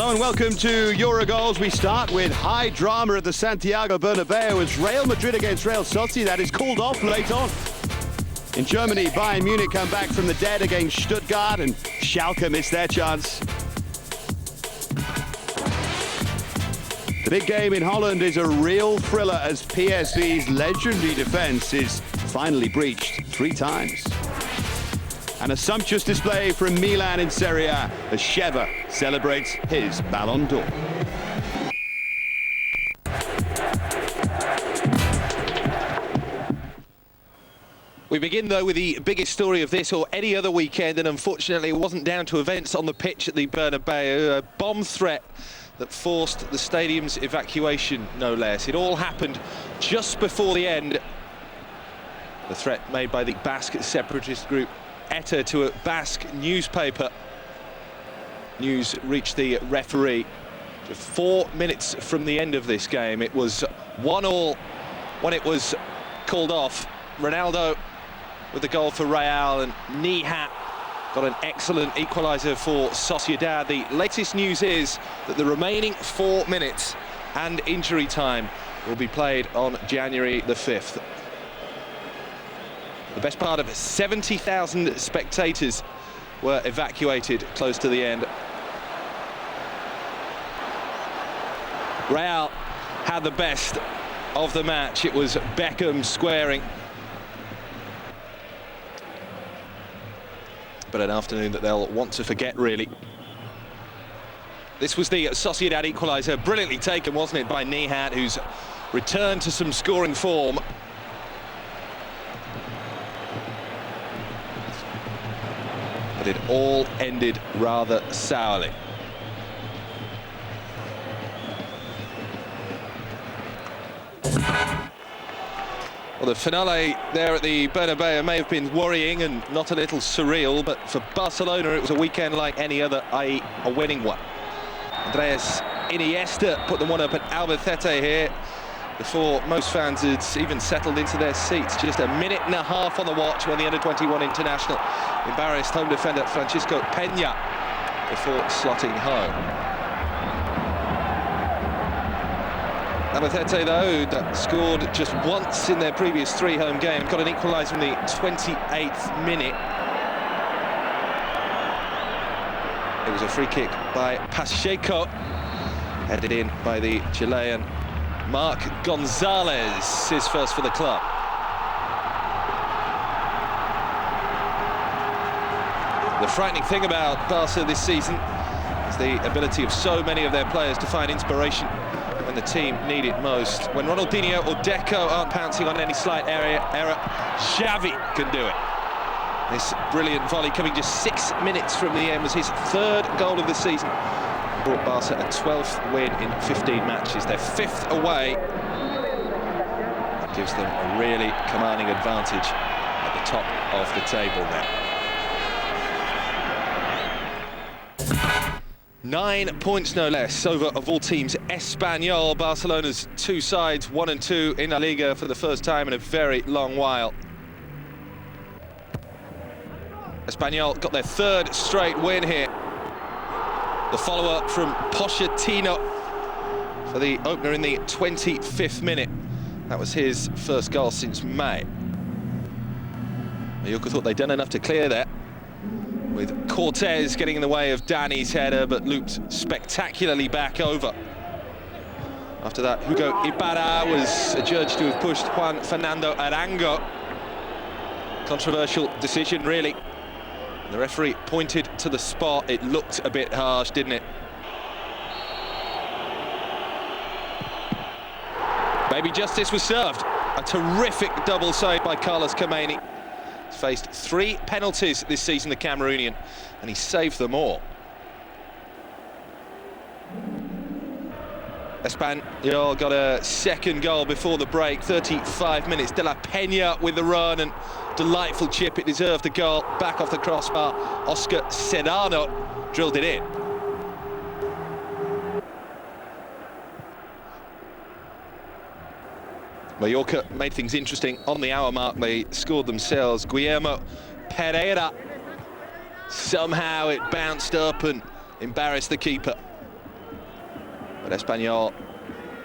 Hello and welcome to Eurogoals. We start with high drama at the Santiago Bernabeu as Real Madrid against Real Sociedad is called off late on. In Germany, Bayern Munich come back from the dead against Stuttgart and Schalke missed their chance. The big game in Holland is a real thriller as PSV's legendary defence is finally breached 3 times. And a sumptuous display from Milan in Serie A as Sheva celebrates his Ballon d'Or. We begin, though, with the biggest story of this or any other weekend, and unfortunately it wasn't down to events on the pitch at the Bernabeu. A bomb threat that forced the stadium's evacuation, no less. It all happened just before the end. The threat made by the Basque separatist group ETA to a Basque newspaper. News reached the referee just 4 minutes from the end of this game. It was 1-1 when it was called off. Ronaldo with the goal for Real, and Nihat got an excellent equaliser for Sociedad. The latest news is that the remaining 4 minutes and injury time will be played on January the 5th. The best part of 70,000 spectators were evacuated close to the end. Real had the best of the match. It was Beckham squaring. But an afternoon that they'll want to forget, really. This was the Sociedad equaliser, brilliantly taken, wasn't it, by Nihat, who's returned to some scoring form. But it all ended rather sourly. Well, the finale there at the Bernabeu may have been worrying and not a little surreal, but for Barcelona it was a weekend like any other, i.e. a winning one. Andres Iniesta put them one up at Albacete here before most fans had even settled into their seats. Just a minute and a half on the watch when the under-21 international embarrassed home defender Francisco Peña before slotting home. Albacete, though, that scored just once in their previous 3 home games, got an equaliser in the 28th minute. It was a free kick by Pacheco, headed in by the Chilean Marc Gonzalez, his first for the club. The frightening thing about Barca this season is the ability of so many of their players to find inspiration when the team need it most. When Ronaldinho or Deco aren't pouncing on any slight error, Xavi can do it. This brilliant volley coming just 6 minutes from the end was his 3rd goal of the season. Brought Barca a 12th win in 15 matches, their 5th away. That gives them a really commanding advantage at the top of the table now. 9 points, no less, over, of all teams, Espanyol. Barcelona's 2 sides, 1 and 2 in La Liga for the first time in a very long while. Espanyol got their 3rd straight win here. The follow-up from Pochettino for the opener in the 25th minute. That was his first goal since May. Mallorca thought they'd done enough to clear that, with Cortez getting in the way of Dani's header, but looped spectacularly back over. After that, Hugo Ibarra was adjudged to have pushed Juan Fernando Arango. Controversial decision, really. The referee pointed to the spot. It looked a bit harsh, didn't it? Maybe justice was served. A terrific double save by Carlos Kameni. He's faced 3 penalties this season, the Cameroonian, and he saved them all. Espanyol got a 2nd goal before the break, 35 minutes. De La Peña with the run and delightful chip. It deserved a goal. Back off the crossbar, Oscar Serrano drilled it in. Mallorca made things interesting on the hour mark. They scored themselves. Guillermo Pereira, somehow it bounced up and embarrassed the keeper. But Espanyol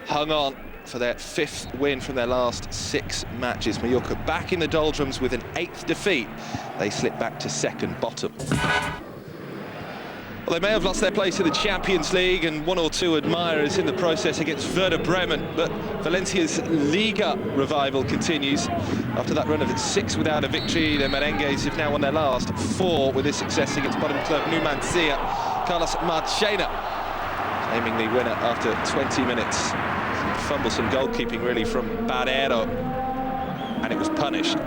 hung on for their 5th win from their last 6 matches. Mallorca back in the doldrums with an 8th defeat. They slip back to 2nd bottom. Well, they may have lost their place in the Champions League and 1 or 2 admirers in the process against Werder Bremen, but Valencia's Liga revival continues. After that run of 6 without a victory, the Merengues have now won their last 4 with this success against bottom club Numancia. Carlos Marchena aiming the winner after 20 minutes. Some fumblesome goalkeeping really from Barrero, and it was punished.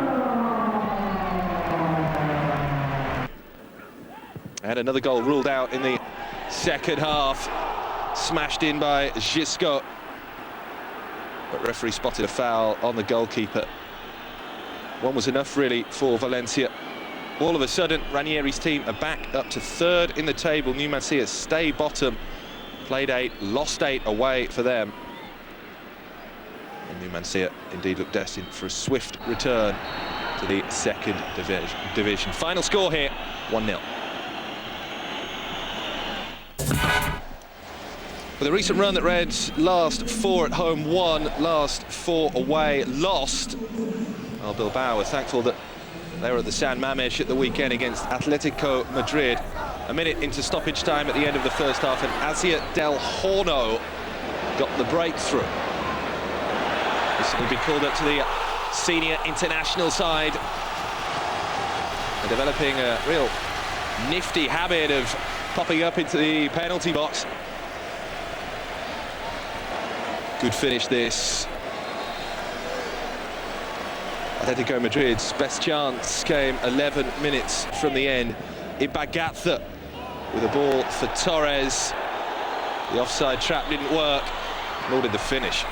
And another goal ruled out in the second half, smashed in by Gisco. But referee spotted a foul on the goalkeeper. One was enough really for Valencia. All of a sudden, Ranieri's team are back up to 3rd in the table. Numancia stay bottom. Played 8, lost 8 away for them. And Numancia indeed look destined for a swift return to the 2nd division. Final score here, 1-0. With a recent run that read last 4 at home, 1, last 4 away, lost. Well, Bilbao were thankful that they were at the San Mamés at the weekend against Atletico Madrid. A minute into stoppage time at the end of the first half, and Asia del Horno got the breakthrough. Recently been called up to the senior international side and developing a real nifty habit of popping up into the penalty box. Good finish this. Atletico Madrid's best chance came 11 minutes from the end. Ibagatha with a ball for Torres. The offside trap didn't work, nor did the finish.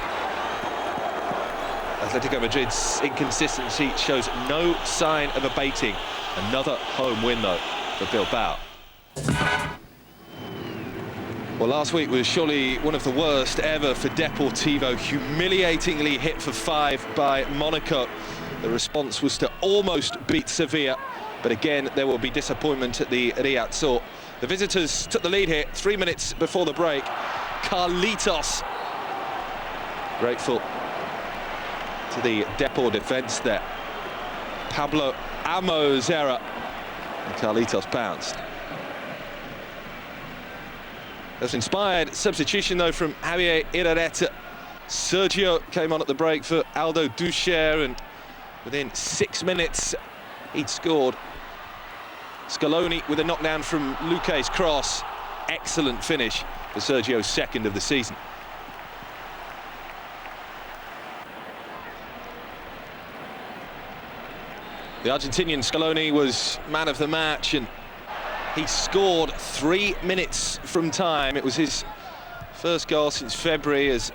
Atletico Madrid's inconsistency shows no sign of abating. Another home win, though, for Bilbao. Well, last week was surely one of the worst ever for Deportivo, humiliatingly hit for 5 by Monaco. The response was to almost beat Sevilla, but again, there will be disappointment at the Riazor. The visitors took the lead here 3 minutes before the break. Carlitos, grateful to the Depor defence there. Pablo Amo's error, and Carlitos bounced. There's inspired substitution, though, from Javier Irareta. Sergio came on at the break for Aldo Ducher, and within 6 minutes, he'd scored. Scaloni with a knockdown from Luque's cross. Excellent finish for Sergio's 2nd of the season. The Argentinian Scaloni was man of the match, and he scored 3 minutes from time. It was his first goal since February, as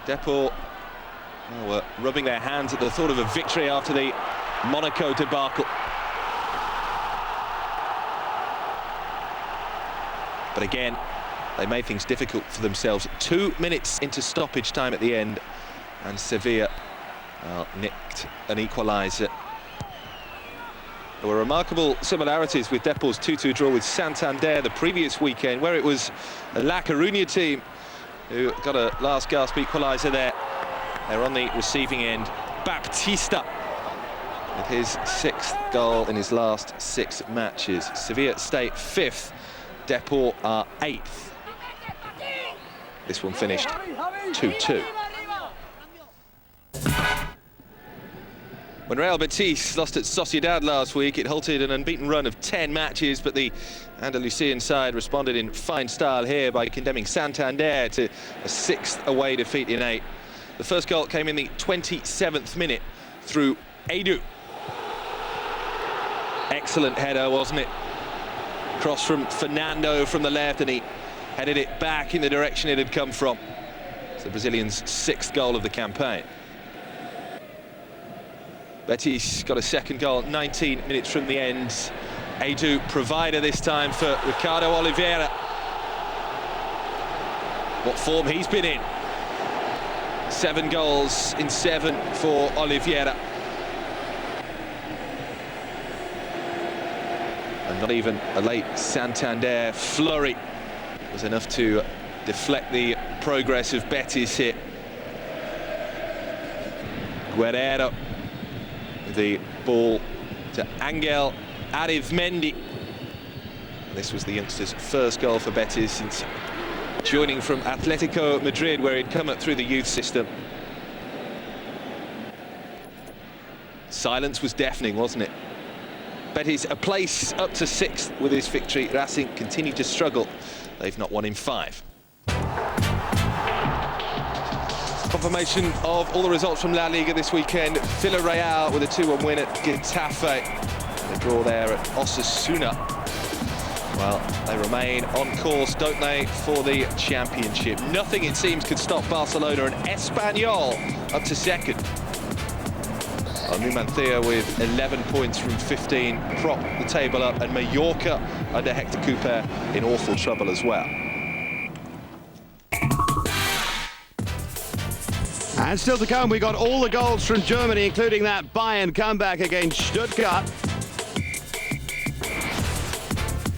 Depor were rubbing their hands at the thought of a victory after the Monaco debacle. But again, they made things difficult for themselves. 2 minutes into stoppage time at the end, and Sevilla nicked an equaliser. There were remarkable similarities with Depor's 2-2 draw with Santander the previous weekend, where it was a La Coruña team who got a last-gasp equaliser there. They're on the receiving end. Baptista with his 6th goal in his last 6 matches. Sevilla stay 5th, Depor are 8th. This one finished 2-2. When Real Betis lost at Sociedad last week, it halted an unbeaten run of 10 matches, but the Andalusian side responded in fine style here by condemning Santander to a 6th away defeat in 8. The first goal came in the 27th minute through Edu. Excellent header, wasn't it? Cross from Fernando from the left, and he headed it back in the direction it had come from. It's the Brazilian's 6th goal of the campaign. Betis got a 2nd goal 19 minutes from the end. Edu provider this time for Ricardo Oliveira. What form he's been in. 7 goals in 7 for Oliveira. And not even a late Santander flurry was enough to deflect the progress of Betis here. Guerrero with the ball to Angel Arizmendi. This was the youngster's first goal for Betis since joining from Atletico Madrid, where he'd come up through the youth system. Silence was deafening, wasn't it? Betis a place up to 6th with his victory. Racing continue to struggle. They've not won in 5. Confirmation of all the results from La Liga this weekend. Villarreal with a 2-1 win at Getafe. A draw there at Osasuna. Well, they remain on course, don't they, for the championship. Nothing, it seems, could stop Barcelona and Espanyol up to 2nd. Numancia with 11 points from 15 prop the table up, and Mallorca under Hector Cooper in awful trouble as well. And still to come, we got all the goals from Germany, including that Bayern comeback against Stuttgart.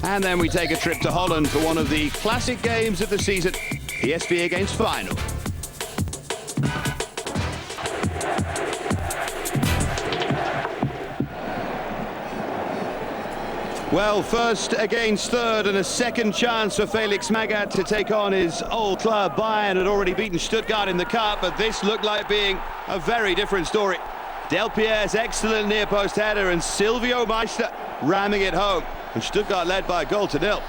And then we take a trip to Holland for one of the classic games of the season, PSV against Feyenoord. Well, first against third and a second chance for Felix Magath to take on his old club. Bayern had already beaten Stuttgart in the cup, but this looked like being a very different story. Del Pierre's excellent near-post header and Silvio Meister ramming it home, and Stuttgart led by a goal to nil.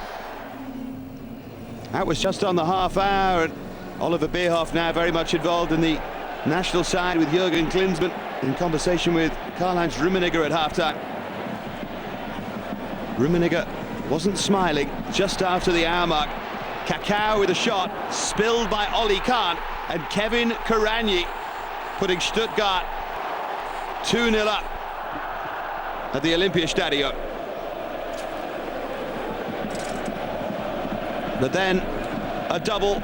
That was just on the half hour, and Oliver Bierhoff now very much involved in the national side with Jürgen Klinsmann in conversation with Karl-Heinz Rummenigge at half-time. Rummenigge wasn't smiling just after the hour mark. Kaká with a shot, spilled by Oli Kahn, and Kevin Kuranyi putting Stuttgart 2-0 up at the Olympiastadion. But then a double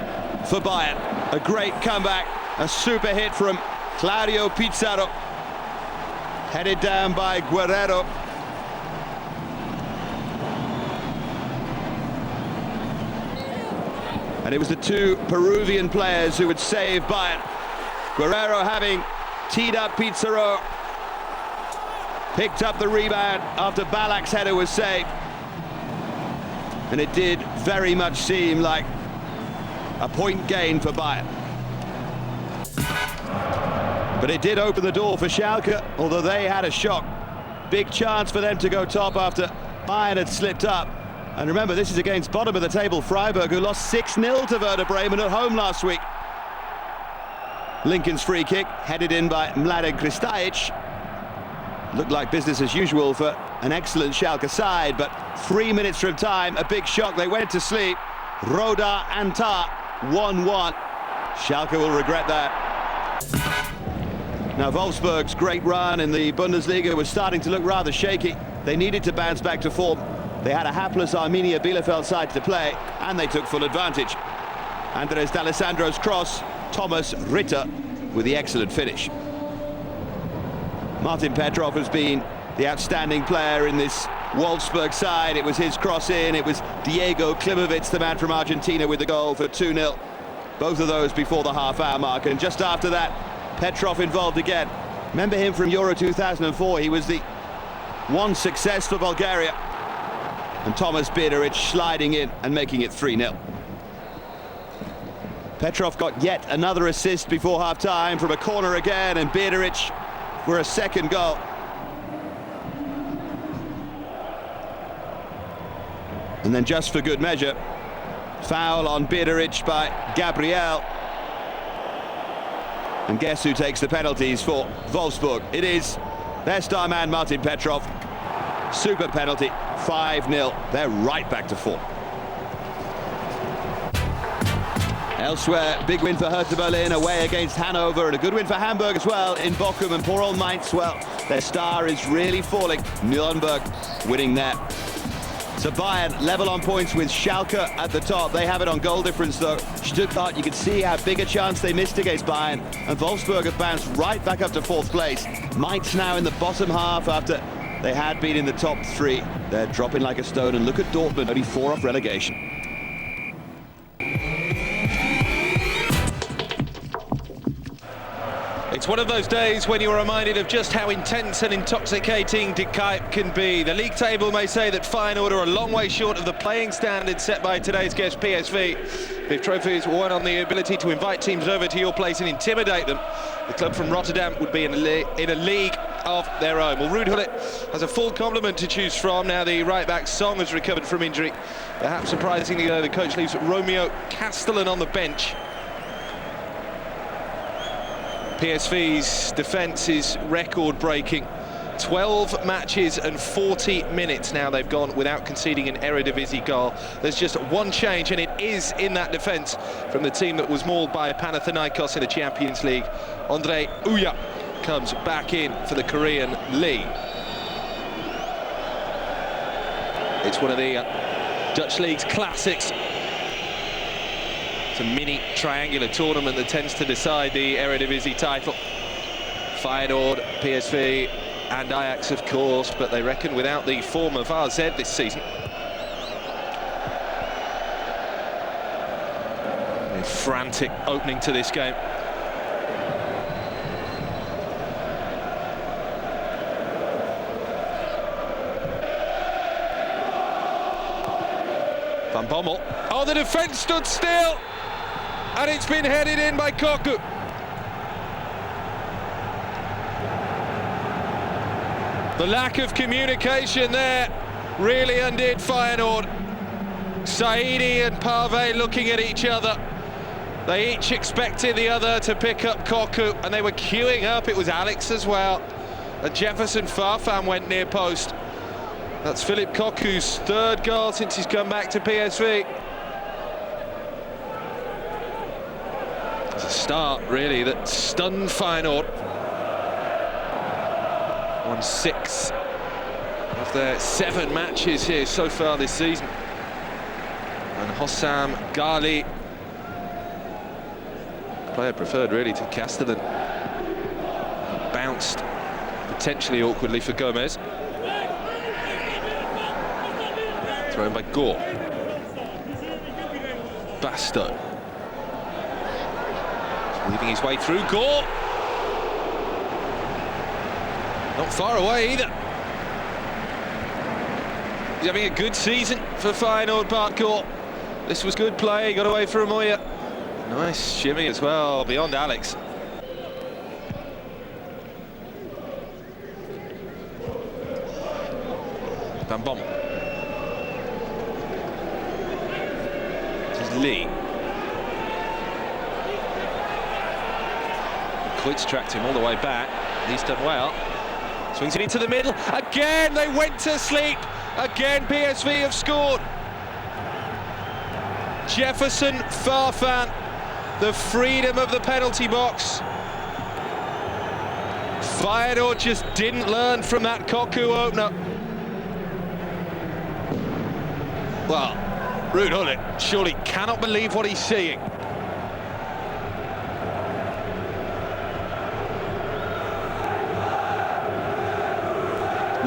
for Bayern. A great comeback, a super hit from Claudio Pizarro. Headed down by Guerrero. And it was the two Peruvian players who would save Bayern. Guerrero having teed up Pizarro. Picked up the rebound after Balak's header was saved. And it did very much seem like a point gain for Bayern. But it did open the door for Schalke, although they had a shock. Big chance for them to go top after Bayern had slipped up. And remember, this is against bottom of the table Freiburg, who lost 6-0 to Werder Bremen at home last week. Lincoln's free kick, headed in by Mladen Kristajic. Looked like business as usual for an excellent Schalke side, but 3 minutes from time, a big shock. They went to sleep. Roda Antar, 1-1. Schalke will regret that. Now, Wolfsburg's great run in the Bundesliga was starting to look rather shaky. They needed to bounce back to form. They had a hapless Arminia Bielefeld side to play, and they took full advantage. Andres D'Alessandro's cross, Thomas Ritter with the excellent finish. Martin Petrov has been the outstanding player in this Wolfsburg side. It was his cross in, it was Diego Klimovic, the man from Argentina, with the goal for 2-0. Both of those before the half-hour mark, and just after that, Petrov involved again. Remember him from Euro 2004, he was the one success for Bulgaria. And Thomas Biederic sliding in and making it 3-0. Petrov got yet another assist before half-time from a corner again, and Biederic for a second goal. And then just for good measure, foul on Biederic by Gabriel. And guess who takes the penalties for Wolfsburg? It is their star man Martin Petrov. Super penalty, 5-0. They're right back to form. Elsewhere, big win for Hertha Berlin away against Hanover, and a good win for Hamburg as well in Bochum, and poor old Mainz, well, their star is really falling. Nuremberg winning there. So Bayern level on points with Schalke at the top. They have it on goal difference though. Stuttgart, you can see how big a chance they missed against Bayern, and Wolfsburg have bounced right back up to 4th place. Mainz now in the bottom half after they had been in the top 3. They're dropping like a stone, and look at Dortmund, only 4 off relegation. It's one of those days when you're reminded of just how intense and intoxicating De Kuip can be. The league table may say that Feyenoord are a long way short of the playing standard set by today's guest PSV. If trophies won on the ability to invite teams over to your place and intimidate them, the club from Rotterdam would be in a league of their own. Well, Ruud Gullit has a full complement to choose from now the right-back Song has recovered from injury. Perhaps surprisingly, though, the coach leaves Romeo Castellan on the bench. PSV's defence is record-breaking. 12 matches and 40 minutes now they've gone without conceding an Eredivisie goal. There's just one change, and it is in that defence from the team that was mauled by Panathinaikos in the Champions League. Andre Uya comes back in for the Korean league. It's one of the Dutch League's classics. It's a mini triangular tournament that tends to decide the Eredivisie title. Feyenoord, PSV and Ajax, of course, but they reckon without the form of AZ this season. A frantic opening to this game. Van Bommel. Oh, the defence stood still! And it's been headed in by Cocu. The lack of communication there really undid Feyenoord. Saidi and Pave looking at each other. They each expected the other to pick up Cocu, and they were queuing up. It was Alex as well. And Jefferson Farfan went near post. That's Philippe Cocu's third goal since he's come back to PSV. It's a start, really, that stunned Feyenoord. 1-6 of their 7 matches here so far this season. And Hossam Ghali, player preferred really to Castellan, bounced potentially awkwardly for Gomez. Thrown by Gore. Basto. Leading his way through. Gore. Not far away either. He's having a good season for Feyenoord, Bart Gore. This was good play, got away from Moya. Nice shimmy as well, beyond Alex. Van Bommel. This is Lee. Kuit's tracked him all the way back. He's done well. Swings it into the middle. Again, they went to sleep. Again, PSV have scored. Jefferson Farfan, the freedom of the penalty box. Feyenoord just didn't learn from that Cocu opener. Well, Ruud Gullit surely cannot believe what he's seeing.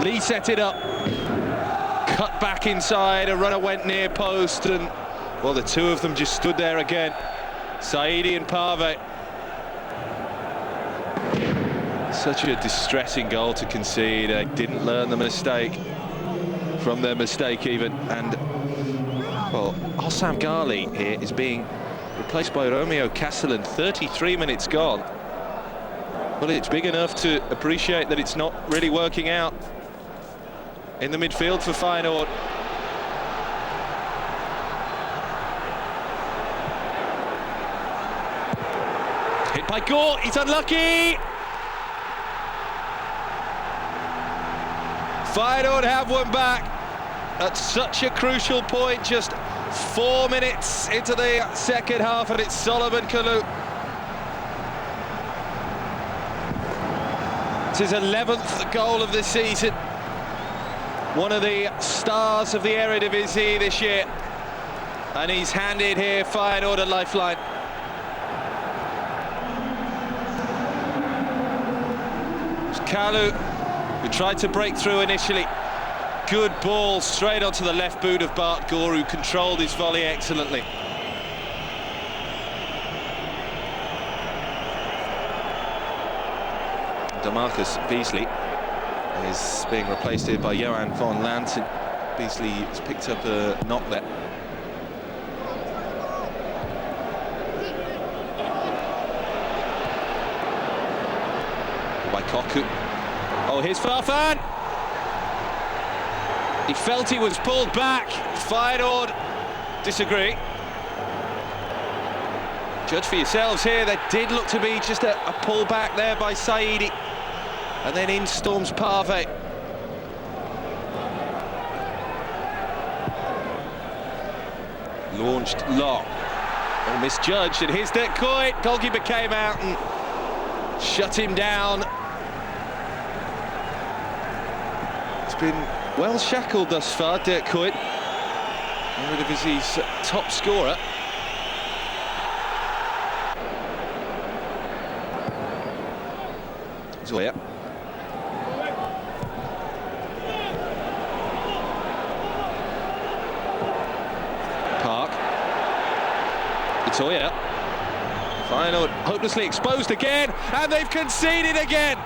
Lee set it up, cut back inside, a runner went near post, and, well, the two of them just stood there again. Saidi and Pave. Such a distressing goal to concede. They didn't learn the mistake from their mistake even. And, well, Hossam Ghali here is being replaced by Romeo Castellan. 33 minutes gone. Well, it's big enough to appreciate that it's not really working out in the midfield for Feyenoord. Hit by Gore, he's unlucky! Feyenoord have one back at such a crucial point, just 4 minutes into the second half, and it's Solomon Kalou. It's his 11th goal of the season. One of the stars of the Eredivisie this year. And he's handed here Feyenoord a lifeline. It's Kalou, who tried to break through initially. Good ball straight onto the left boot of Bart Gore, who controlled his volley excellently. DeMarcus Beasley is being replaced here by Johan van Lanten. Beasley has picked up a knock there. By Koku. Oh, here's Farfan. He felt he was pulled back. Feyenoord disagree. Judge for yourselves here. There did look to be just a pull back there by Saidi. And then in storms Parve. Launched long. Oh, misjudged. And here's Dirk Kuyt. Goalkeeper came out and shut him down. It's been well shackled thus far, Dirk Kuyt. Eredivisie's top scorer. Zoya. Park. Zoya. Feyenoord hopelessly exposed again, and they've conceded again.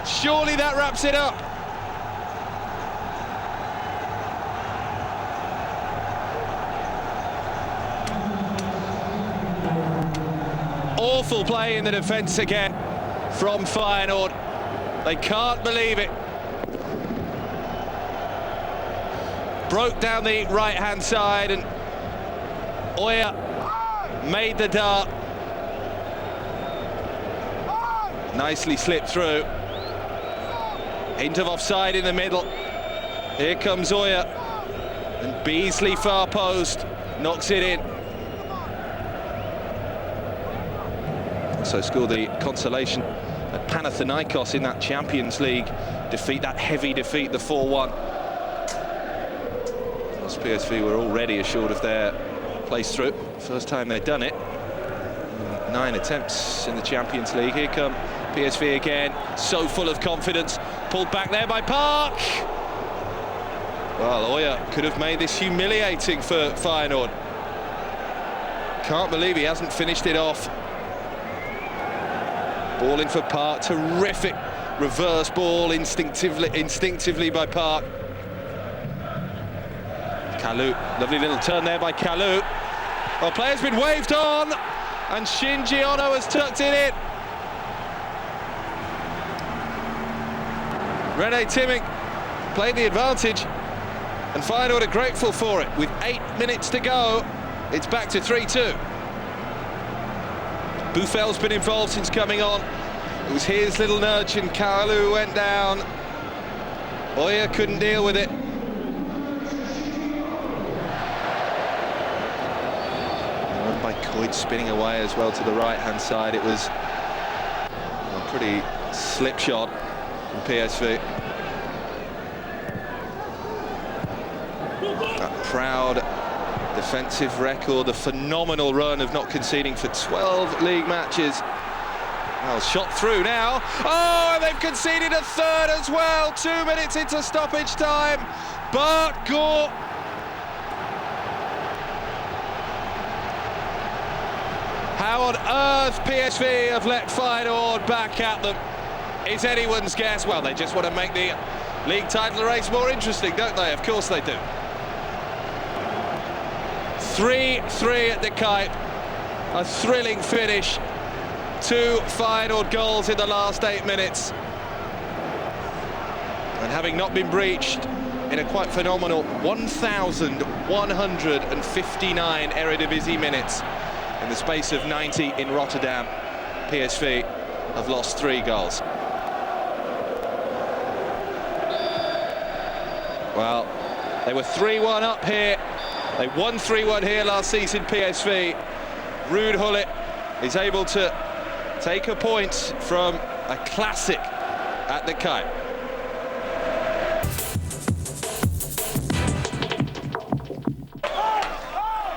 Surely that wraps it up. Awful play in the defence again from Feyenoord. They can't believe it. Broke down the right-hand side and Oya made the dart. Nicely slipped through. Hint of offside in the middle. Here comes Oya. And Beasley far post knocks it in. So scored the consolation at Panathinaikos in that Champions League defeat, that heavy defeat, the 4-1. As PSV were already assured of their place through. First time they'd done it. 9 attempts in the Champions League. Here come PSV again, so full of confidence. Pulled back there by Park. Well, Oya could have made this humiliating for Feyenoord. Can't believe he hasn't finished it off. Ball in for Park, terrific reverse ball instinctively by Park. Kalou, lovely little turn there by Kalou. Well, player's been waved on, and Shinji Ono has tucked it in. Rene Timming played the advantage, and Feyenoord are grateful for it. With 8 minutes to go, it's back to 3-2. Bouffel's been involved since coming on. It was his little nudge and Kalou went down. Oya couldn't deal with it. Run by Kuyt, spinning away as well to the right-hand side. It was a pretty slip shot from PSV. That proud defensive record, the phenomenal run of not conceding for 12 league matches. Well, shot through now. Oh, and they've conceded a third as well. 2 minutes into stoppage time. Bart Gore. How on earth PSV have let Feyenoord back at them is anyone's guess. Well, they just want to make the league title race more interesting, don't they? Of course they do. 3-3 at the Kuip, a thrilling finish. 2 Feyenoord goals in the last 8 minutes. And having not been breached in a quite phenomenal 1,159 Eredivisie minutes in the space of 90 in Rotterdam, PSV have lost 3 goals. Well, they were 3-1 up here. They won 3-1 here last season, PSV. Ruud Gullit is able to take a point from a classic at the Kuip.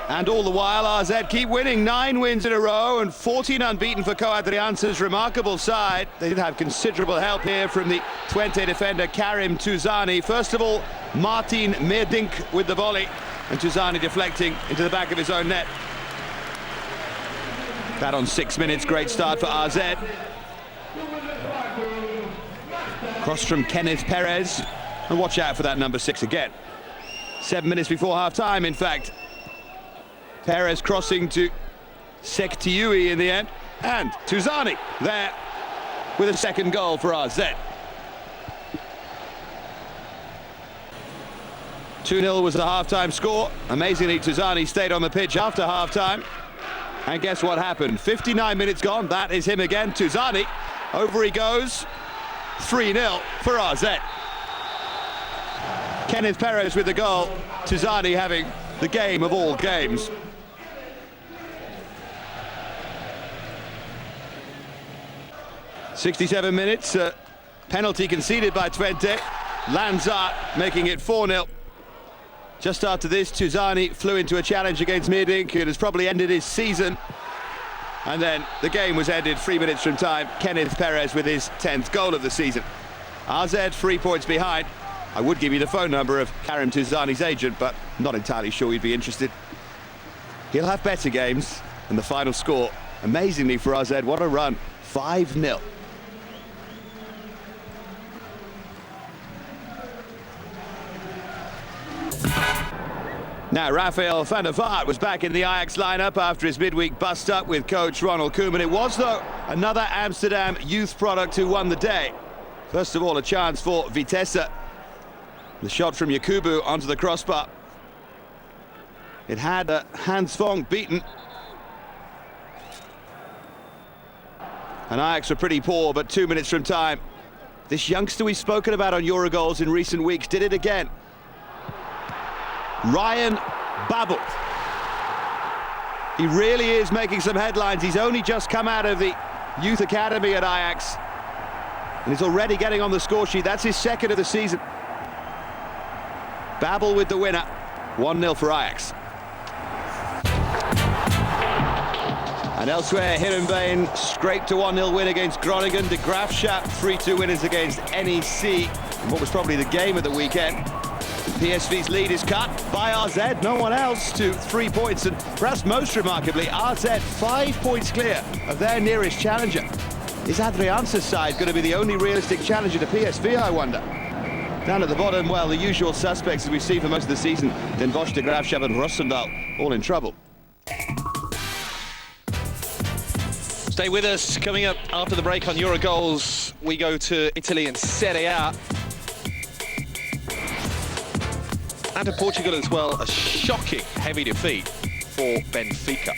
And all the while, AZ keep winning. 9 wins in a row and 14 unbeaten for Co Adriaanse's remarkable side. They did have considerable help here from the Twente defender Karim Touzani. First of all, Martin Meerdink with the volley, and Touzani deflecting into the back of his own net. That on 6 minutes, great start for AZ. Cross from Kenneth Perez. And watch out for that number 6 again. 7 minutes before half-time, in fact. Perez crossing to Sektiui in the end. And Tuzani there with a second goal for RZ. 2-0 was the half-time score. Amazingly, Tuzani stayed on the pitch after half-time. And guess what happened? 59 minutes gone. That is him again, Tuzani. Over he goes. 3-0 for RZ. Kenneth Perez with the goal. Tuzani having the game of all games. '67 minutes. Penalty conceded by Twente. Lanzar making it 4-0. Just after this, Tuzani flew into a challenge against Meerdink. It has probably ended his season. And then the game was ended 3 minutes from time. Kenneth Perez with his 10th goal of the season. RZ 3 points behind. I would give you the phone number of Karim Tuzani's agent, but not entirely sure he'd be interested. He'll have better games. And the final score, amazingly for RZ, what a run, 5-0. Now, Rafael van der Vaart was back in the Ajax lineup after his midweek bust-up with coach Ronald Koeman. It was, though, another Amsterdam youth product who won the day. First of all, a chance for Vitesse. The shot from Yakubu onto the crossbar. It had Hans Vonk beaten. And Ajax were pretty poor, but 2 minutes from time, this youngster we've spoken about on Eurogoals in recent weeks did it again. Ryan Babel. He really is making some headlines. He's only just come out of the youth academy at Ajax. And he's already getting on the score sheet. That's his second of the season. Babel with the winner. 1-0 for Ajax. And elsewhere, Heerenveen scraped a 1-0 win against Groningen. De Graafschap 3-2 winners against NEC. And what was probably the game of the weekend. PSV's lead is cut by RZ, no one else, to 3 points. And perhaps most remarkably, RZ 5 points clear of their nearest challenger. Is Adriaanse's side going to be the only realistic challenger to PSV, I wonder? Down at the bottom, well, the usual suspects as we see for most of the season. Den Bosch, De Graafschap and Roosendaal, all in trouble. Stay with us. Coming up after the break on Eurogoals, we go to Italy and Serie A. And to Portugal as well, a shocking heavy defeat for Benfica.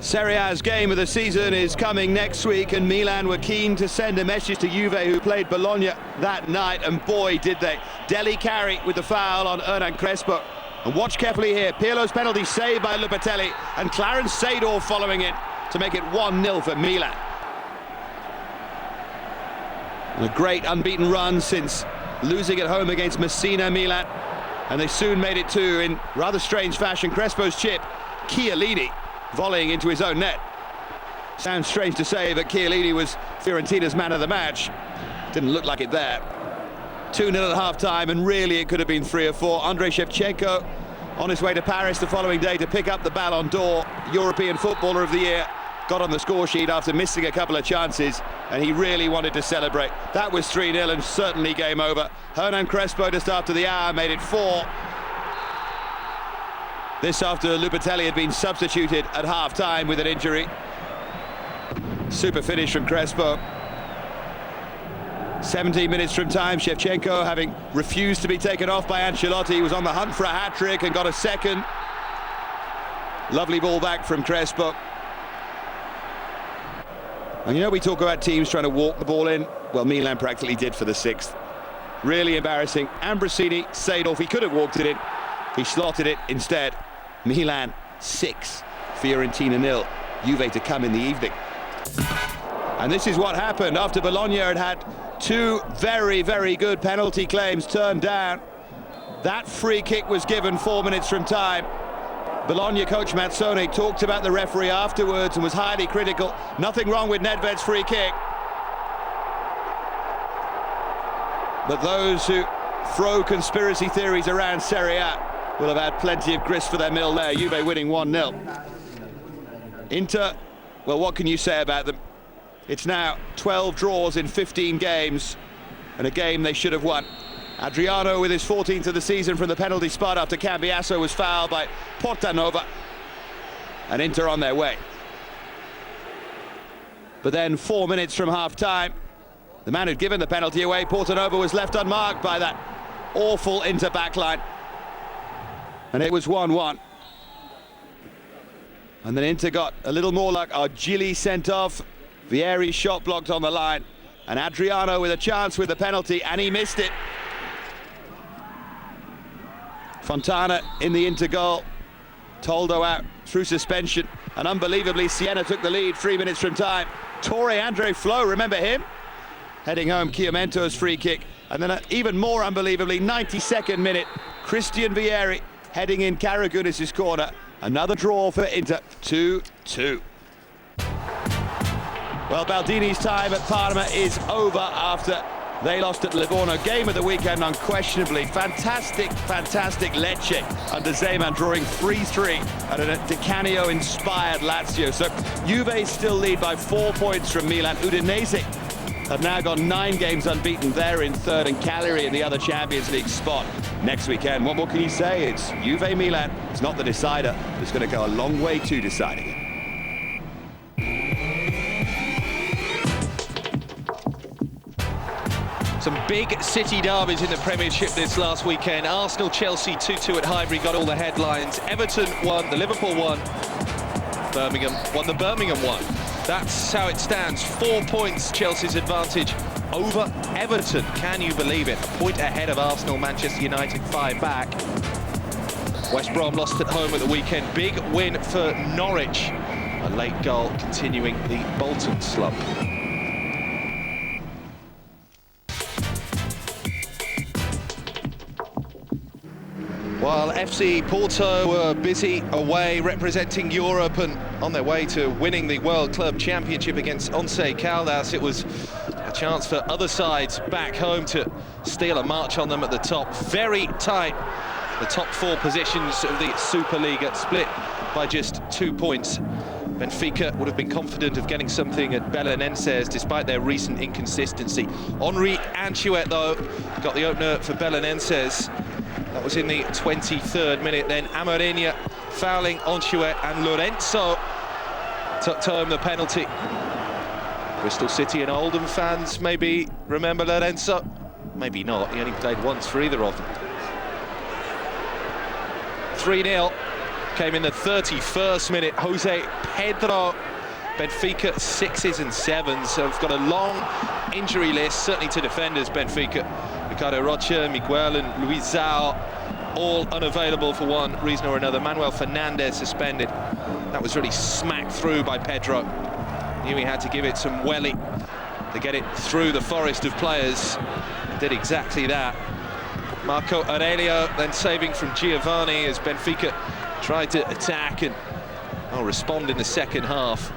Serie A's game of the season is coming next week, and Milan were keen to send a message to Juve, who played Bologna that night, and boy did they. Deli Carri with the foul on Hernan Crespo. And watch carefully here, Pirlo's penalty saved by Lupatelli, and Clarence Seedorf following it to make it 1-0 for Milan. And a great unbeaten run since losing at home against Messina, Milan. And they soon made it two in rather strange fashion. Crespo's chip, Chiellini volleying into his own net. Sounds strange to say, but Chiellini was Fiorentina's man of the match. Didn't look like it there. 2-0 at half-time, and really it could have been 3 or 4. Andrei Shevchenko on his way to Paris the following day to pick up the Ballon d'Or, European Footballer of the Year. Got on the score sheet after missing a couple of chances, and he really wanted to celebrate. That was 3-0 and certainly game over. Hernan Crespo just after the hour made it 4. This after Lupatelli had been substituted at half-time with an injury. Super finish from Crespo. 17 minutes from time, Shevchenko, having refused to be taken off by Ancelotti, was on the hunt for a hat-trick and got a second. Lovely ball back from Crespo. And you know, we talk about teams trying to walk the ball in. Well, Milan practically did for the 6th. Really embarrassing. Ambrosini, Seedorf, he could have walked it in. He slotted it instead. Milan 6, Fiorentina 0. Juve to come in the evening. And this is what happened after Bologna had had 2 very, very good penalty claims turned down. That free kick was given 4 minutes from time. Bologna coach Mazzoni talked about the referee afterwards and was highly critical. Nothing wrong with Nedved's free kick. But those who throw conspiracy theories around Serie A will have had plenty of grist for their mill there. Juve winning 1-0. Inter, well, what can you say about them? It's now 12 draws in 15 games, and a game they should have won. Adriano with his 14th of the season from the penalty spot after Cambiasso was fouled by Portanova, and Inter on their way. But then 4 minutes from half-time, the man who'd given the penalty away, Portanova, was left unmarked by that awful Inter backline, and it was 1-1. And then Inter got a little more luck. Argili sent off, Vieri's shot blocked on the line, and Adriano with a chance with the penalty, and he missed it. Fontana in the Inter goal, Toldo out through suspension, and unbelievably Siena took the lead 3 minutes from time. Torre Andre Flo, remember him? Heading home Chiamento's free kick, and then even more unbelievably, 92nd minute, Christian Vieri heading in Karagounis' corner. Another draw for Inter, 2-2. Well, Baldini's time at Parma is over after they lost at Livorno. Game of the weekend, unquestionably. Fantastic Lecce under Zeman, drawing 3-3 at a Di Canio-inspired Lazio. So Juve still lead by 4 points from Milan. Udinese have now gone 9 games unbeaten. They're in third, and Cagliari in the other Champions League spot next weekend. What more can you say? It's Juve-Milan. It's not the decider. It's going to go a long way to deciding it. Some big city derbies in the Premiership this last weekend. Arsenal, Chelsea 2-2 at Highbury got all the headlines. Everton won, the Liverpool won. Birmingham won, the Birmingham won. That's how it stands. 4 points Chelsea's advantage over Everton. Can you believe it? A point ahead of Arsenal, Manchester United 5 back. West Brom lost at home at the weekend. Big win for Norwich. A late goal continuing the Bolton slump. While FC Porto were busy away representing Europe and on their way to winning the World Club Championship against Once Caldas, it was a chance for other sides back home to steal a march on them at the top. Very tight, the top 4 positions of the Superliga, split by just 2 points. Benfica would have been confident of getting something at Belenenses despite their recent inconsistency. Henri Anchouet, though, got the opener for Belenenses. That was in the 23rd minute. Then Amoreña fouling Anchouet, and Lorenzo tucked home the penalty. Bristol City and Oldham fans maybe remember Lorenzo, maybe not. He only played once for either of them. 3-0 came in the 31st minute. Jose Pedro. Benfica 6s and 7s have got a long injury list, certainly to defenders. Benfica, Ricardo Rocha, Miguel and Luizao, all unavailable for one reason or another. Manuel Fernandez suspended. That was really smacked through by Pedro. Knew he had to give it some welly to get it through the forest of players. Did exactly that. Marco Aurelio then saving from Giovanni as Benfica tried to attack and respond in the second half.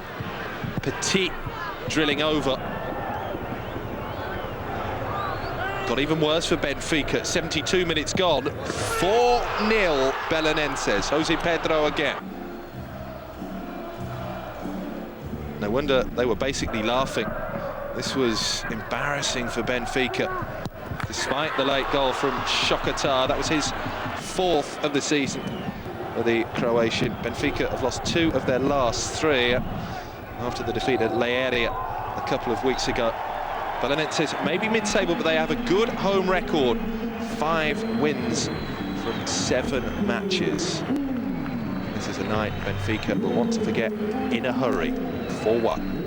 Petit drilling over. Got even worse for Benfica. 72 minutes gone. 4-0 Belenenses. Jose Pedro again. No wonder they were basically laughing. This was embarrassing for Benfica. Despite the late goal from Šokatar, that was his 4th of the season for the Croatian. Benfica have lost 2 of their last 3 after the defeat at Leiria a couple of weeks ago. Belenenses maybe mid-table, but they have a good home record. 5 wins from 7 matches. This is a night Benfica will want to forget in a hurry. 4-1.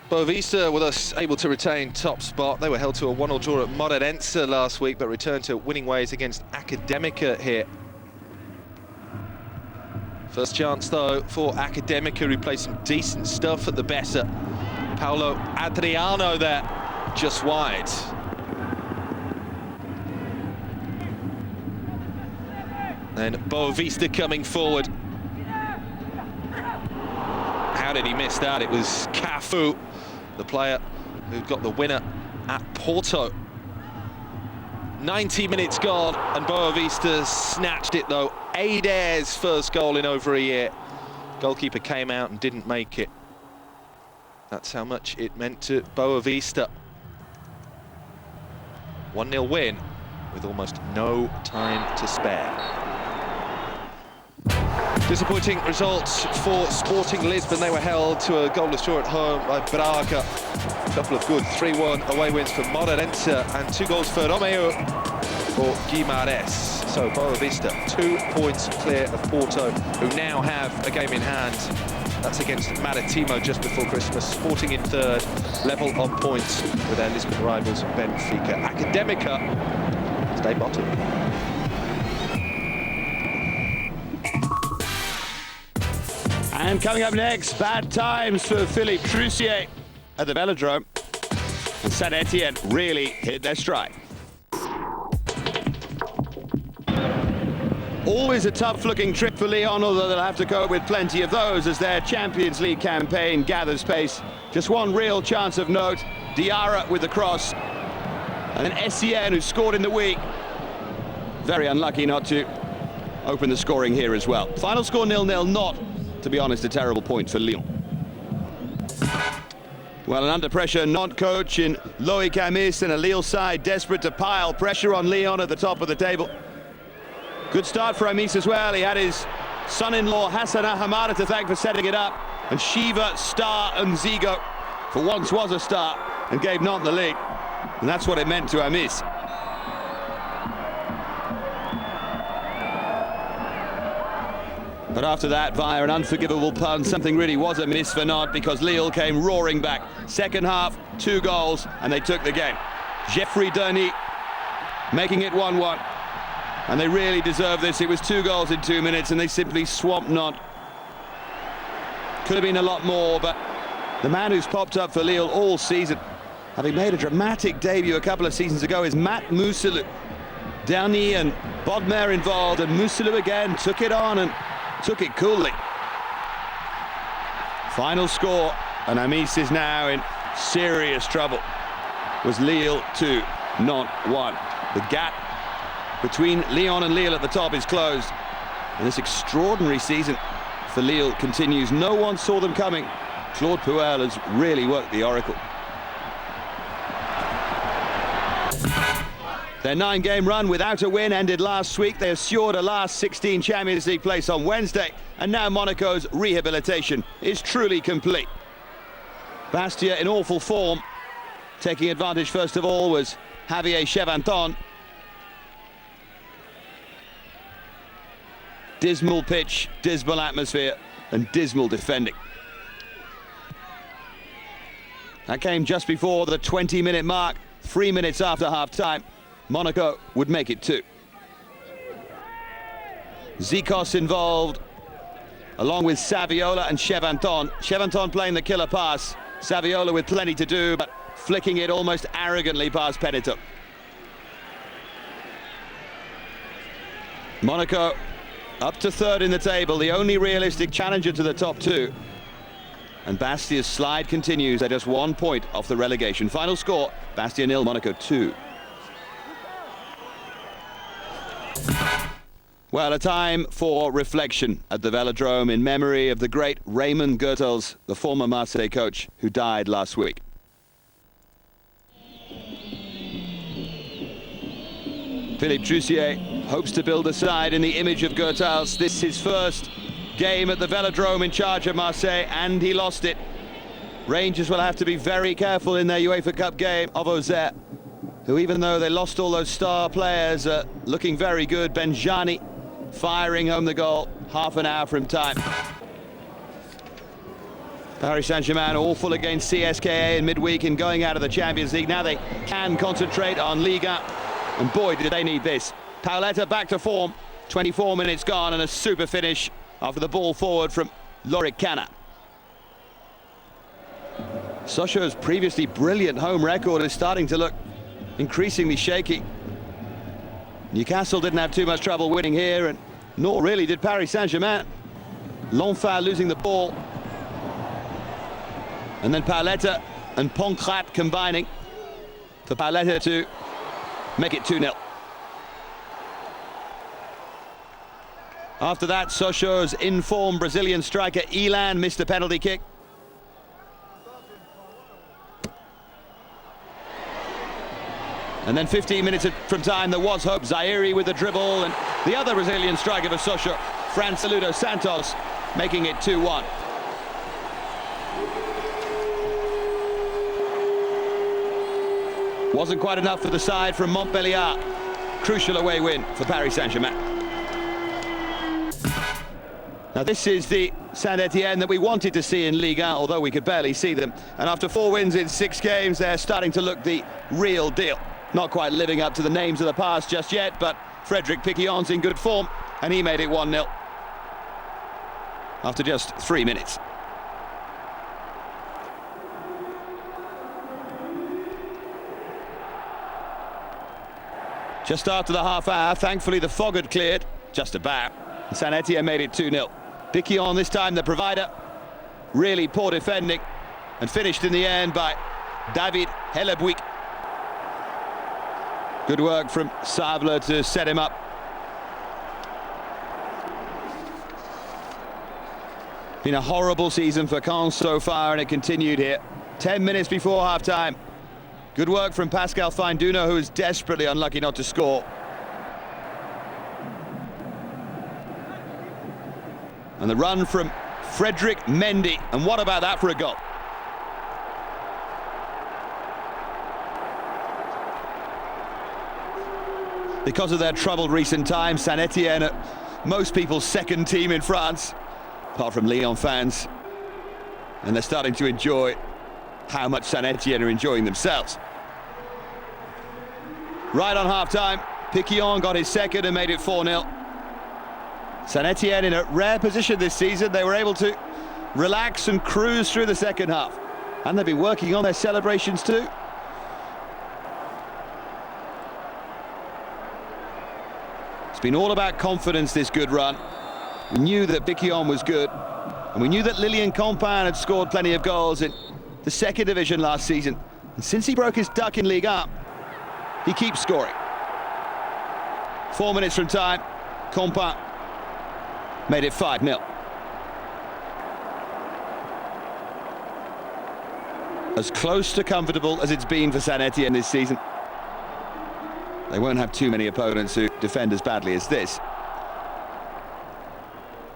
Boavista with us able to retain top spot. They were held to a 1-1 draw at Moreirense last week, but returned to winning ways against Academica here. First chance, though, for Academica, who played some decent stuff at the Bessa. Paulo Adriano there, just wide. Then Boavista coming forward. How did he miss that? It was Cafu, the player who got the winner at Porto. 90 minutes gone, and Boavista snatched it though. Adair's first goal in over a year. Goalkeeper came out and didn't make it. That's how much it meant to Boavista. 1-0 win with almost no time to spare. Disappointing results for Sporting Lisbon. They were held to a goalless draw at home by Braga. A couple of good 3-1 away wins for Moreirense and 2 goals for Romeo for Guimarães. So Boavista 2 points clear of Porto, who now have a game in hand. That's against Maritimo just before Christmas. Sporting in third, level on points with their Lisbon rivals Benfica. Academica stay bottom. And coming up next, bad times for Philippe Troussier at the Velodrome. And Saint-Etienne really hit their stride. Always a tough-looking trip for Lyon, although they'll have to cope with plenty of those as their Champions League campaign gathers pace. Just one real chance of note, Diarra with the cross. And then Essien, who scored in the week. Very unlucky not to open the scoring here as well. Final score 0-0, not, to be honest, a terrible point for Lyon. Well, an under pressure non-coach in Loïc Amis and a Lille side desperate to pile pressure on Lyon at the top of the table. Good start for Amis as well. He had his son-in-law Hassan Hamada to thank for setting it up. And Shiva, Star and Zigo, for once was a star and gave Nantes the lead. And that's what it meant to Amis. But after that, via an unforgivable pun, something really was a miss for Nantes because Lille came roaring back. Second half, 2 goals, and they took the game. Geoffrey Derny making it 1-1. And they really deserve this. It was 2 goals in 2 minutes, and they simply swamped Nantes. Could have been a lot more, but the man who's popped up for Lille all season, having made a dramatic debut a couple of seasons ago, is Matt Mousselou. Derny and Bodmer involved, and Mousselou again took it on and took it coolly. Final score, and Amis is now in serious trouble. Was Lille 2, Nantes 1. The gap between Lyon and Lille at the top is closed. And this extraordinary season for Lille continues. No one saw them coming. Claude Puel has really worked the oracle. Their 9-game run without a win ended last week. They assured a last 16 Champions League place on Wednesday, and now Monaco's rehabilitation is truly complete. Bastia in awful form. Taking advantage first of all was Javier Chevanton. Dismal pitch, dismal atmosphere, and dismal defending. That came just before the 20-minute mark, 3 minutes after half-time. Monaco would make it 2. Zikos involved, along with Saviola and Chevanton. Chevanton playing the killer pass. Saviola with plenty to do, but flicking it almost arrogantly past Penito. Monaco up to 3rd in the table, the only realistic challenger to the top 2. And Bastia's slide continues at just 1 point off the relegation. Final score, Bastia 0, Monaco 2. Well, a time for reflection at the Velodrome in memory of the great Raymond Goethals, the former Marseille coach who died last week. Philippe Troussier hopes to build a side in the image of Goethals. This is his first game at the Velodrome in charge of Marseille, and he lost it. Rangers will have to be very careful in their UEFA Cup game of Auxerre, who, even though they lost all those star players, are looking very good. Benjani firing home the goal half an hour from time. Paris Saint-Germain awful against CSKA in midweek in going out of the Champions League. Now they can concentrate on Liga, and boy did they need this. Paoletta back to form, 24 minutes gone, and a super finish after the ball forward from Lorik Cana. Sochaux's previously brilliant home record is starting to look increasingly shaky. Newcastle didn't have too much trouble winning here, and nor really did Paris Saint-Germain. L'Enfant losing the ball. And then Paoletta and Pancrat combining for Paoletta to make it 2-0. After that, Sochaux's in-form Brazilian striker Elan missed a penalty kick. And then 15 minutes from time, there was hope. Zaire with the dribble, and the other Brazilian striker for Sochaux, Franceludo Santos, making it 2-1. Wasn't quite enough for the side from Montpellier. Crucial away win for Paris Saint-Germain. Now this is the Saint-Etienne that we wanted to see in Ligue 1, although we could barely see them. And after 4 wins in 6 games, they're starting to look the real deal. Not quite living up to the names of the past just yet, but Frédéric Piquion's in good form, and he made it 1-0 after just 3 minutes. Just after the half hour, thankfully the fog had cleared, just about. Saint-Etienne made it 2-0. Piquion this time the provider, really poor defending, and finished in the end by David Hellebuik. Good work from Sable to set him up. Been a horrible season for Caen so far, and it continued here. 10 minutes before half-time. Good work from Pascal Feinduno, who is desperately unlucky not to score. And the run from Frédéric Mendy, and what about that for a goal? Because of their troubled recent times, Saint-Etienne are most people's second team in France, apart from Lyon fans. And they're starting to enjoy how much Saint-Etienne are enjoying themselves. Right on half-time, Piquion got his second and made it 4-0. Saint-Etienne in a rare position this season. They were able to relax and cruise through the second half. And they've been working on their celebrations too. It's been all about confidence, this good run. We knew that Piquion was good, and we knew that Lilian Compin had scored plenty of goals in the second division last season. And since he broke his duck in Ligue 1, he keeps scoring. 4 minutes from time, Compin made it 5-0. As close to comfortable as it's been for Saint-Etienne this season. They won't have too many opponents who defend as badly as this.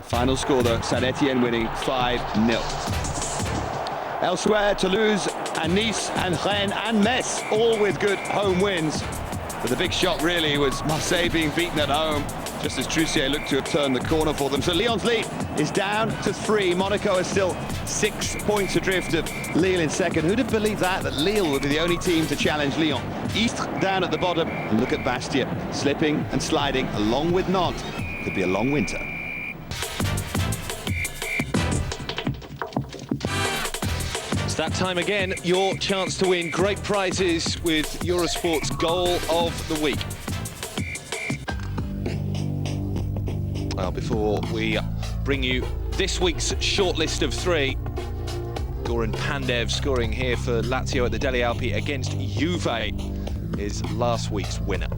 Final score though, Saint-Etienne winning 5-0. Elsewhere, Toulouse and Nice and Rennes and Metz, all with good home wins. But the big shock really was Marseille being beaten at home, just as Troussier looked to have turned the corner for them. So Lyon's lead is down to 3. Monaco is still 6 points adrift of Lille in second. Who'd have believed that Lille would be the only team to challenge Lyon? Istres down at the bottom, and look at Bastia, slipping and sliding along with Nantes. Could be a long winter. It's that time again, your chance to win great prizes with Eurosport's Goal of the Week. Well, before we bring you this week's shortlist of 3, Goran Pandev scoring here for Lazio at the Delle Alpi against Juve is last week's winner.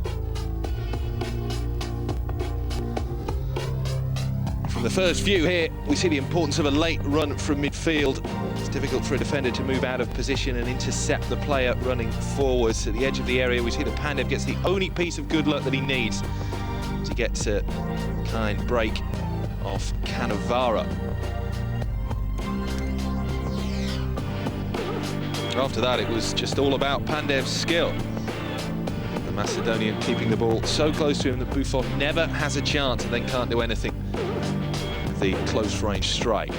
From the first view here, we see the importance of a late run from midfield. It's difficult for a defender to move out of position and intercept the player running forwards. At the edge of the area, we see that Pandev gets the only piece of good luck that he needs to get a kind break off Cannavaro. After that, it was just all about Pandev's skill. The Macedonian keeping the ball so close to him that Buffon never has a chance and then can't do anything with the close-range strike.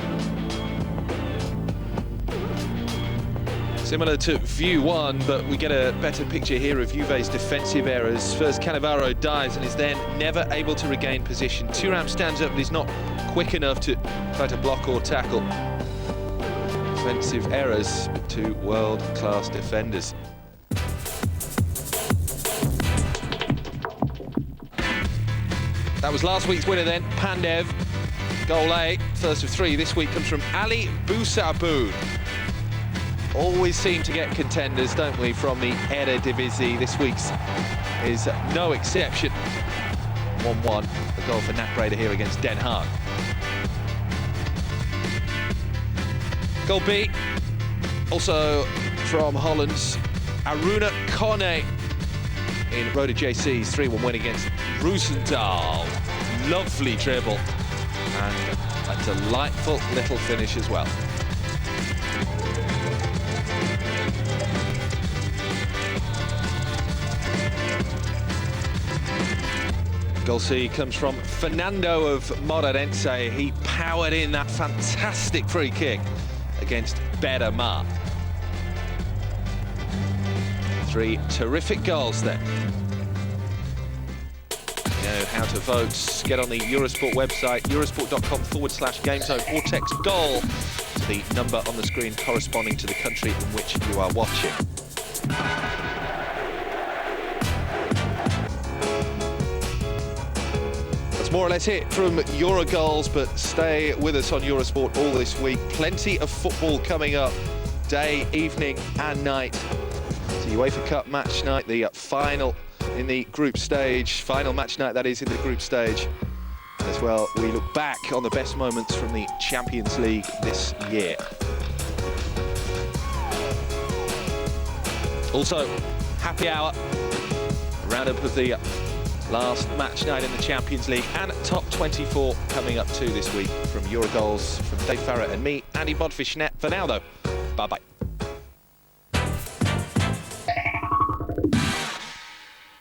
Similar to view 1, but we get a better picture here of Juve's defensive errors. First, Cannavaro dives and is then never able to regain position. Thuram stands up, but he's not quick enough to try to block or tackle. Defensive errors, but 2 world-class defenders. That was last week's winner then, Pandev. Goal A, first of 3 this week, comes from Ali Boussaboun. Always seem to get contenders, don't we, from the Eredivisie. This week's is no exception. 1-1. goal for Nat Breda here against Den Haag. Goal B, also from Holland's Aruna Kone in Roda JC's 3-1 win against Roosendaal. Lovely dribble and a delightful little finish as well. Goal C comes from Fernando of Moreirense. He powered in that fantastic free kick against Beira-Mar. 3 terrific goals there. You know how to vote. Get on the Eurosport website, eurosport.com/gamezone, or text goal to the number on the screen corresponding to the country in which you are watching. That's more or less it from Eurogoals, but stay with us on Eurosport all this week. Plenty of football coming up, day, evening and night. The UEFA Cup match night, the final in the group stage, final match night that is in the group stage. As well, we look back on the best moments from the Champions League this year. Also, happy hour, roundup of the last match night in the Champions League and top 24 coming up too this week from Eurogoals, from Dave Farrett and me, Andy Bodfish. For now though, bye-bye.